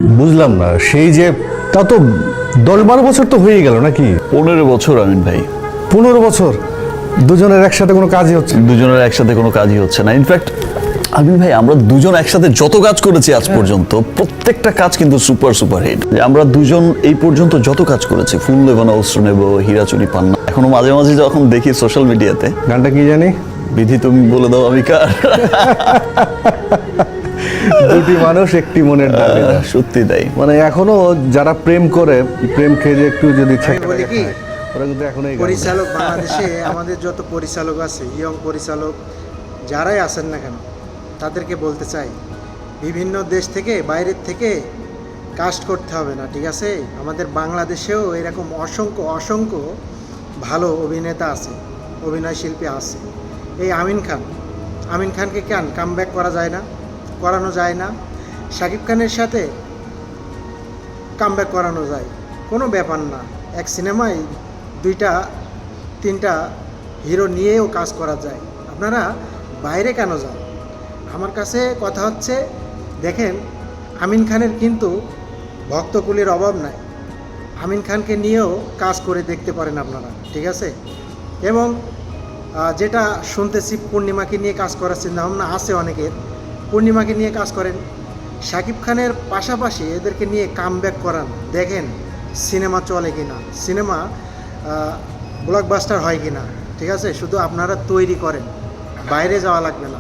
বুঝলাম না, সেই যে তা তো 10-12 বছর তো হয়ে গেল নাকি? 15 বছর আমিন ভাই। 15 বছর দুজনের একসাথে কোনো কাজই হচ্ছে না। দুজনের একসাথে কোনো কাজই হচ্ছে না। ইনফ্যাক্ট আমিন ভাই, আমরা দুজন একসাথে যত কাজ করেছি আজ পর্যন্ত, প্রত্যেকটা কাজ কিন্তু সুপার হিট। আমরা দুজন এই পর্যন্ত যত কাজ করেছি, ফুল নেব না অস্ত্র নেব, হীরাচুরি পান্না, এখনো মাঝে মাঝে যখন দেখি সোশ্যাল মিডিয়াতে, গানটা কি জানি, বিধি তুমি বলে দাও আমি কার। দুটি মানুষ একটি মনের দাবি। সত্যি তাই। মানে এখনো যারা প্রেম করে, প্রেম খেয়ে একটু যদি বলি কি, ওরা কিন্তু এখনো এই গান পরিচালক বাংলাদেশে আমাদের যত পরিচালক আছে, ইয়ং পরিচালক যারাই আছেন না কেন, তাদেরকে বলতে চাই, বিভিন্ন দেশ থেকে, বাইরের থেকে কাস্ট করতে হবে না, ঠিক আছে? আমাদের বাংলাদেশেও এরকম অসংখ্য ভালো অভিনেতা আছে, অভিনয় শিল্পী আছে। এই আমিন খানকে কেন কামব্যাক করানো যায় না? শাকিব খানের সাথে কামব্যাক করানো যায়, কোনো ব্যাপার না। এক সিনেমায় 2-3টা হিরো নিয়েও কাজ করা যায়। আপনারা বাইরে কেন যান? আমার কাছে কথা হচ্ছে, দেখেন, আমিন খানের কিন্তু ভক্তকুলের অভাব নাই। আমিন খানকে নিয়েও কাজ করে দেখতে পারেন আপনারা, ঠিক আছে? এবং যেটা শুনতেছি, পূর্ণিমাকে নিয়ে কাজ করার চিন্তাভাবনা আছে অনেকের, পূর্ণিমাকে নিয়ে কাজ করেন। শাকিব খানের পাশাপাশি এদেরকে নিয়ে কামব্যাক করান, দেখেন সিনেমা চলে কিনা, সিনেমা ব্লকবাস্টার হয় কিনা, ঠিক আছে? শুধু আপনারা তৈরি করেন, বাইরে যাওয়া লাগবে না।